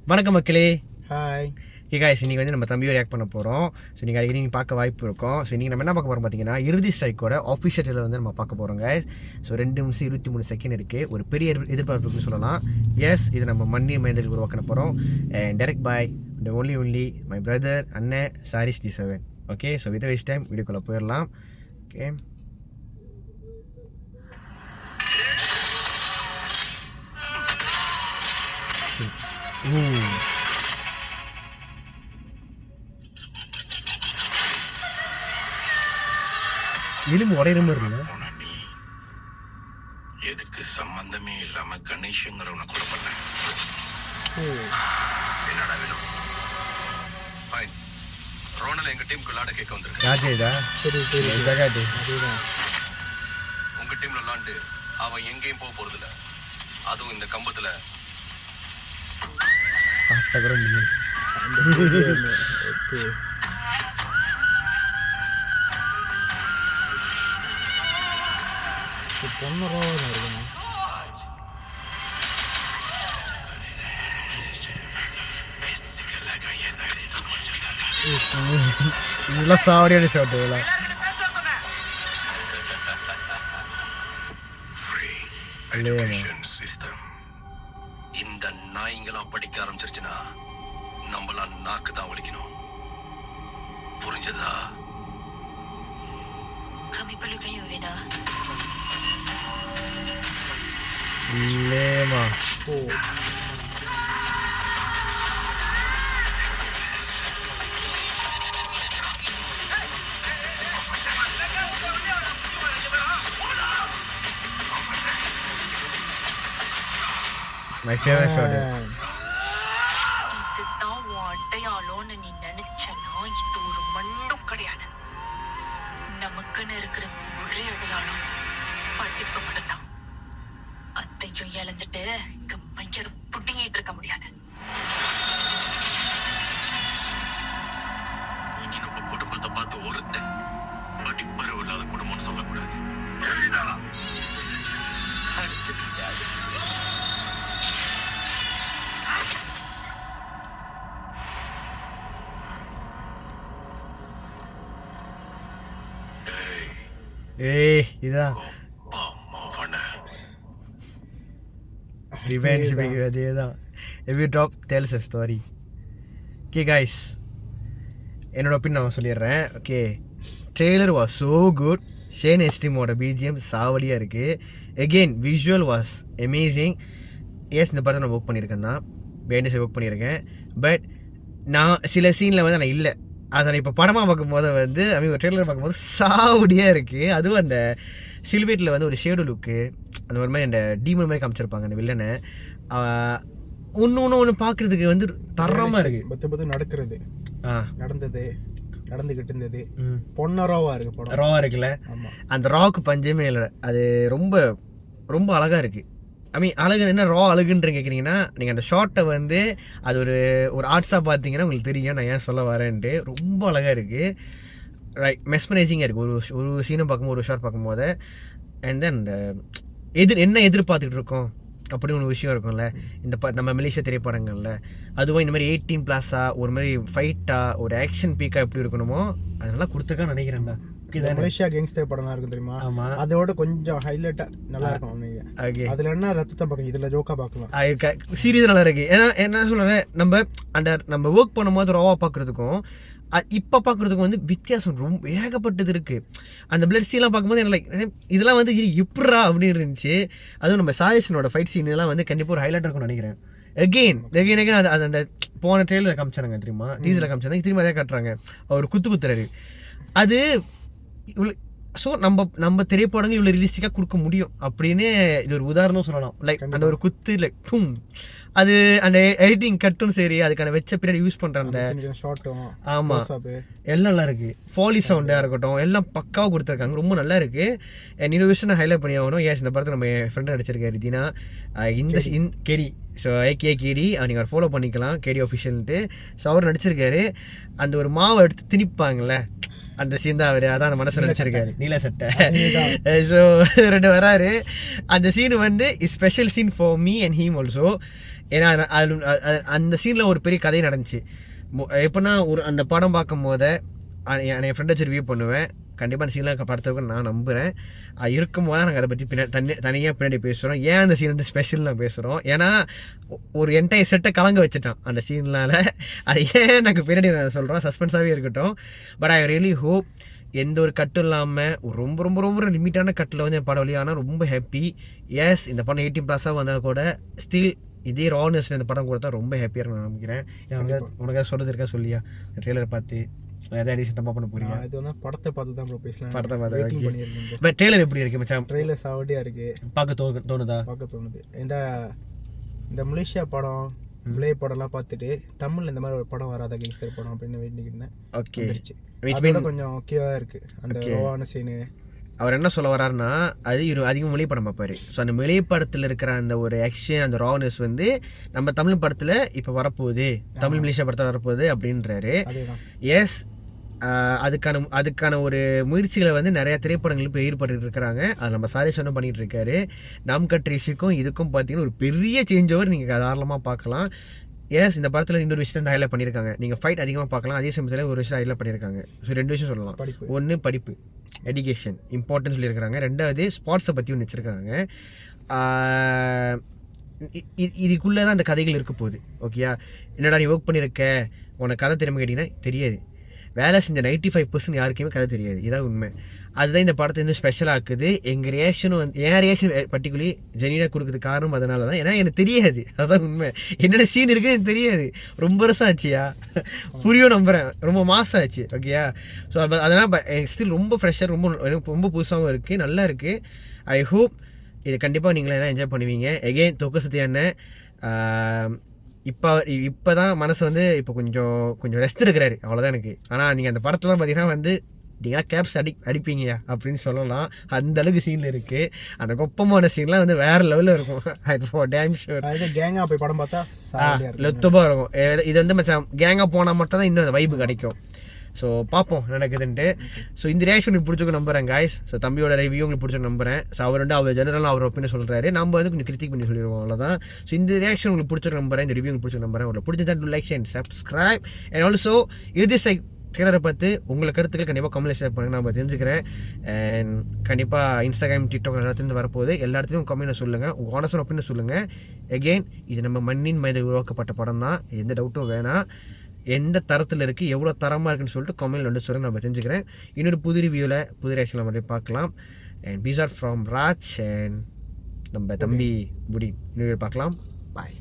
வணக்கம் மக்களே. Hi. guys, இன்னைக்கு வந்து நம்ம தம்பியை ரியாக்ட் பண்ண போகிறோம். ஸோ நீங்கள் அடிக்கடி நீங்கள் பார்க்க வாய்ப்பு இருக்கும். ஸோ நீங்கள் நம்ம என்ன பார்க்க போகிறோம் பார்த்தீங்கன்னா, இறுதி ஸ்ட்ரைக்கோட ஆஃபிஷியல் ட்ரெய்லர் வந்து நம்ம பார்க்க போகிறோம் guys. ஸோ 2 நிமிஷம் 23 செகண்ட் இருக்குது. ஒரு பெரிய எதிர்பார்ப்புன்னு சொல்லலாம். எஸ், இது நம்ம மன்னி மைந்தருக்கு உருவாக்க போகிறோம். And direct by the only my brother அண்ணன் சாரிஸ் G7. Okay, so with waste time வீடியோக்குள்ளே போயிடலாம். ஓகே, எலும்பு உடையிற மாதிரி இல்லை. எதுக்கு சம்பந்தமே இல்லாம கணேஷ்ங்கிறவனை கொலை பண்ண? என்னடா வேணும்? ஃபைன், ரோனல் எங்க டீமுக்கு விளையாட கேட்க வந்திருக்கு. ராஜேதா ஜகாது உங்க டீம்ல விளையாண்டு அவன் எங்கேயும் போக போறதில்ல. அதுவும் இந்த கம்பத்துல. கூட முடியும். இதெல்லாம் சாவடியான ஷாட். இதெல்லாம் இந்த நாய்ங்கெல்லாம் படிக்க ஆரம்பிச்சிருச்சுன்னா நம்மளாம் நாக்கு தான் ஒழிக்கணும். புரிஞ்சதா? Kami perlu kayu, Veda. Lema. My favorite shot. இதுதான் அடையாளம்னு நீ நினைச்சனா இது ஒரு மண்ணும் கிடையாது. நமக்குன்னு இருக்கிற ஒரே அடையாளம் படிப்பு மட்டும்தான். அத்தையும் இழந்துட்டு இங்க மையர் புட்டிங்கிட்டு இருக்க முடியாது. இனி நம்ம குடும்பத்தை பார்த்து ஒருத்தன் படிப்பறிவு இல்லாத குடும்பம்னு சொல்லக்கூடாது. சரிதா? ஏய், இதான் ரிவெஞ்ச் பிக். அதேதான். Every drop tells a story. Okay guys, என்னோட ஒப்பீனியன் நான் சொல்லிடுறேன். Okay, trailer was so good. Shane எஸ்ட்ரீமோட பிஜிஎம் சாவடியாக இருக்குது. Again visual was amazing. Yes, இந்த படத்தை நான் ஒர்க் பண்ணியிருக்கேன் தான், பேண்டஸை ஒர்க் பண்ணியிருக்கேன். பட் நான் சில சீனில் வந்து நான் இல்லை. அதை நான் இப்போ படமாக பார்க்கும்போது வந்து அவங்க ட்ரெய்லர் பார்க்கும்போது சாவடியாக இருக்குது. அதுவும் அந்த சில்வேட்டில் வந்து ஒரு ஷேடோ லுக்கு, அந்த ஒரு மாதிரி அந்த டீமன் மாதிரி காமிச்சிருப்பாங்க அந்த வில்லனை. ஒன்று பார்க்குறதுக்கு வந்து தரமாக இருக்குது. பத்து நடக்கிறது நடந்துகிட்டு இருந்தது பொன்னராவா இருக்கு. படம் ராவா இருக்குல்ல, அந்த ராக்கு பஞ்சமே இல்லை. அது ரொம்ப ரொம்ப அழகாக இருக்குது. ஐ மீன் அழகு என்ன ரா அழகுன்ற கேட்குறீங்கன்னா, நீங்கள் அந்த ஷார்ட்டை வந்து அது ஒரு ஆர்ட்ஸாக பார்த்தீங்கன்னா உங்களுக்கு தெரியும் நான் ஏன் சொல்ல வரேன்ட்டு. ரொம்ப அழகாக இருக்குது. ரைட், மெஸ்மரைசிங்காக இருக்குது. ஒரு சீனை பார்க்கும்போது, ஒரு ஷார்ட் பார்க்கும்போது. அண்ட் தென் என்ன எதிர்பார்த்துக்கிட்டு இருக்கோம் அப்படி ஒரு விஷயம் இருக்கும்ல இந்த நம்ம மலேசியா திரைப்படங்களில். அதுவும் இந்த மாதிரி 18+ ஒரு மாதிரி ஃபைட்டாக ஒரு ஆக்ஷன் பீக்காக எப்படி இருக்கணுமோ அதெல்லாம் கொடுத்துருக்கான்னு நினைக்கிறேன்டா. மலேசியா கேங்ஸ்டர் படம் இருக்கும் தெரியுமா? அதோட கொஞ்சம் ஹைலைட்டா நல்லா இருக்கும். அதுல என்ன ரத்தத்தை பார்க்கணும், இதுல ஜோக்கா பார்க்கலாம். சீரியஸ் நல்லா இருக்கு. ஏன்னா என்ன சொல்றேன், நம்ம ஒர்க் பண்ணும்போது ராவா பார்க்கறதுக்கும் இப்போ பார்க்குறதுக்கு வந்து வித்தியாசம் ரொம்ப ஏகப்பட்டது இருக்குது. அந்த பிளட் சீன்லாம் பார்க்கும்போது எனக்கு லைக் இதெல்லாம் வந்து எப்படா அப்படின்னு இருந்துச்சு. அதுவும் நம்ம சாயேஷனோட ஃபைட் சீன் எல்லாம் வந்து கண்டிப்பாக ஒரு ஹைலைட் இருக்கும்னு நினைக்கிறேன். எகெயின் அது அந்த போன ட்ரெயிலர் காமிச்சாங்க தெரியுமா, டீசரில் காமிச்சாங்க, திரும்ப அதே காட்டுறாங்க. அவர் குத்துறாரு. அது இவ்வளோ. ஸோ நம்ம திரைப்படங்கள் இவ்வளோ ரியலிஸ்டிக்காக கொடுக்க முடியும் அப்படின்னு இது ஒரு உதாரணம் சொல்லலாம். லைக் அந்த ஒரு குத்து லைக் பூம், அது அந்த எடிட்டிங் கட்டும் சரி, அதுக்கான வெச்ச பீரியட் யூஸ் பண்ணுற அந்த ஷார்ட்டும், ஆமாம் எல்லாம் நல்லா இருக்குது. ஃபாலி சவுண்டாக இருக்கட்டும் எல்லாம் பக்காவாக கொடுத்துருக்காங்க. ரொம்ப நல்லா இருக்குது. இன்னொரு விஷயம் நான் ஹைலைட் பண்ணி ஆகணும். ஏன் இந்த படத்தை நம்ம என் ஃப்ரெண்ட் நடிச்சிருக்காரு தீனா, இந்த கேடி. ஸோ ஏகே கேடி, நீங்கள் அவர் ஃபாலோ பண்ணிக்கலாம், கேடி ஆஃபிஷியல்ன்ட்டு. ஸோ அவர் நடிச்சிருக்காரு. அந்த ஒரு மாவை எடுத்து திணிப்பாங்கள்ல, அந்த சீன் தான் அவர் அதான் அந்த மனசில் நினச்சிருக்காரு, நீல சட்டை. ஸோ 2 வராரு. அந்த சீன் வந்து special scene for me and him also. ஏன்னா அந்த சீனில் ஒரு பெரிய கதை நடந்துச்சு. எப்படின்னா அந்த படம் பார்க்கும் போதே என் ஃப்ரெண்டை வச்சு ரிவ்யூ பண்ணுவேன். கண்டிப்பாக அந்த சீனில் படத்துக்கு நான் நம்புகிறேன். இருக்கும் போது நாங்கள் அதை பற்றி தனியாக பின்னாடி பேசுகிறோம். ஏன் அந்த சீன் வந்து ஸ்பெஷல் நான் பேசுகிறோம், ஏன்னா ஒரு என்டையர் செட்டை கலங்க வச்சுட்டான் அந்த சீன்னால். அது ஏன் எனக்கு பின்னாடி நான் சொல்கிறோம், சஸ்பென்ஸாகவே இருக்கட்டும். பட் ஐ ரியலி ஹோப் எந்த ஒரு கட்டும் இல்லாமல் ரொம்ப ரொம்ப ரொம்ப லிமிட்டான கட்டில் வந்து என் படம் வழியானால் ரொம்ப ஹாப்பி. எஸ், இந்த படம் 18+ வந்தால் கூட ஸ்டில் இதே ரானஸ் இந்த படம் கொடுத்தா ரொம்ப ஹாப்பியாக நான் நினைக்கிறேன். உனக்காக சொல்கிறது இருக்கா சொல்லியா ட்ரெய்லரை பார்த்து எதாவது அடிஷன் தப்பா பண்ண போறீங்க? இது வந்து படத்தை பார்த்து தான் ப்ரோ பேசலாம். படத்தை பார்த்து வெயிட்டிங் பண்ணியிருக்கேன். பட் ட்ரெய்லர் எப்படி இருக்கு மச்சான்? ட்ரெய்லர் சாவடியா இருக்கு. பார்க்க தோணுதா? பார்க்க தோணுது. இந்த மலேசியா படம் பிளே படம்லாம் பார்த்துட்டு தமிழ்ல இந்த மாதிரி ஒரு படம் வராத கேங்ஸ்டர் படம் அப்படின்னு வெயிட் இருந்தேன். ஓகே, அதோட கொஞ்சம் ஓகேவா இருக்கு அந்த ரோவான சீனு. அவர் என்ன சொல்ல வர்றாருன்னா, அது அதிகம் மொழி படம் பார்ப்பாரு. ஸோ அந்த மொழி படத்தில் இருக்கிற அந்த ஒரு ஆக்ஷன், அந்த ரானஸ் வந்து நம்ம தமிழ் படத்தில் இப்போ வரப்போகுது, தமிழ் மலேசியா படத்தில் வரப்போகுது அப்படின்றாரு. எஸ், அதுக்கான ஒரு முயற்சிகளை வந்து நிறைய திரைப்படங்கள் இப்போ ஈடுபட்டு இருக்கிறாங்க. அது நம்ம சாரி சொன்ன பண்ணிகிட்டு இருக்காரு. நம் கட்ரிஸுக்கும் இதுக்கும் பார்த்தீங்கன்னா ஒரு பெரிய சேஞ்ச் ஓவர் நீங்கள் தாராளமாக பார்க்கலாம். எஸ், இந்த படத்தில் இன்னொரு விஷயம் ஹைலைட் பண்ணியிருக்காங்க. நீங்கள் ஃபைட் அதிகமாக பார்க்கலாம், அதே சமயத்தில் ஒரு விஷயம் ஹைலைட் பண்ணியிருக்காங்க. ஸோ 2 விஷயம் சொல்லலாம். ஒன்று படிப்பு, எஜுகேஷன் இம்பார்ட்டன்ஸ் சொல்லியிருக்கிறாங்க. 2வது ஸ்பாட்ஸை பற்றி ஒன்று வச்சுருக்காங்க. இதுக்குள்ளே தான் அந்த கதைகள் இருக்க போகுது. ஓகேயா, என்னடா நீ ஒர்க் பண்ணியிருக்க, உனக்கு கதை தெரியுமா கேட்டிங்கன்னா தெரியாது. வேலை செஞ்ச 95% யாருக்குமே கதை தெரியாது. இதான் உண்மை. அதுதான் இந்த படத்தை இன்னும் ஸ்பெஷலாக இருக்குது. எங்கள் ரியாக்ஷனும் வந்து என் ரியாக்ஷன் பர்டிகுலர்லி ஜெனினாக கொடுக்குறது காரணம் அதனால தான். ஏன்னா எனக்கு தெரியாது, அதுதான் உண்மை. என்னென்ன சீன் இருக்குது எனக்கு தெரியாது. ரொம்ப வருஷம் ஆச்சியா, புரியும் நம்புகிறேன். ரொம்ப மாதம் ஆச்சு. ஓகேயா, ஸோ அதனால் ஸ்டில் ரொம்ப ஃப்ரெஷ்ஷாக ரொம்ப புதுசாகவும் இருக்குது, நல்லா இருக்குது. ஐ ஹோப் இது கண்டிப்பாக நீங்களே எல்லாம் என்ஜாய் பண்ணுவீங்க. எகெயின் தொக்கு சத்தியான இப்போ தான் மனசு வந்து இப்போ கொஞ்சம் ரெஸ்ட் இருக்கிறாரு, அவ்வளோதான் எனக்கு. ஆனால் நீங்கள் அந்த படத்தில் தான் பார்த்தீங்கன்னா வந்து நீங்கள் கேப்ஸ் அடிப்பீங்கயா அப்படின்னு சொல்லலாம். அந்த அளவுக்கு சீனில் இருக்குது. அந்த கொப்பமான சீன்லாம் வந்து வேறு லெவலில் இருக்கும். டேம் ஷூர் கேங்காக போய் படம் பார்த்தா லொத்தமாக இருக்கும். இது வந்து மச்சான் கேங்காக போனால் மட்டும் தான் இன்னும் அந்த வைப்பு கிடைக்கும். ஸோ பார்ப்போம் நடக்குதுன்ட்டு. ஸோ இந்த ரியாக்ஷன் உங்களுக்கு பிடிச்சிக்க நம்புறேன் guys. ஸோ தம்பியோட ரிவ்யூ உங்களுக்கு பிடிச்ச நம்புறேன். ஸோ அவர் ஜெனரலாக அவர் ஒப்பீனியன் சொல்கிறாரு, நம்ம வந்து கொஞ்சம் கிரிட்டிக் பண்ணி சொல்லிடுவோம், அவ்வளோதான். ஸோ இந்த ரியாக்ஷன் உங்களுக்கு பிடிச்ச நம்புறேன், இந்த ரிவ்யூ உங்களுக்கு பிடிச்ச நம்புறேன். உங்களுக்கு பிடிச்சதா like and subscribe. And also இது ட்ரெய்லரை பார்த்து உங்களை கருத்துக்கள் கண்டிப்பாக கமெண்ட்ல ஷேர் பண்ணுங்க, நான் தெரிஞ்சுக்கிறேன். அண்ட் கண்டிப்பாக இன்ஸ்டாகிராம், டிக்டாக் எல்லாத்துலேருந்து வரப்போகுது. எல்லா இடத்துலையும் கமெண்ட்ல சொல்லுங்கள், உங்கள் ஆனஸ்டான ஒப்பீனியன் சொல்லுங்கள். எகெயின் இது நம்ம மண்ணின் மைத உருவாக்கப்பட்ட படம் தான், எந்த டவுட்டும் வேணாம். எந்த தரத்தில் இருக்குது, எவ்வளோ தரமாக இருக்குன்னு சொல்லிட்டு கமெண்ட்ல வந்து சொல்லுங்கள், நான் தெரிஞ்சுக்கிறேன். இன்னொரு புது ரிவ்யூவில் புது ரியாக்ஷனில் மாதிரி பார்க்கலாம். And peace are from Raj and நம்ம தம்பி புடி. இன்னொரு பார்க்கலாம். பாய்.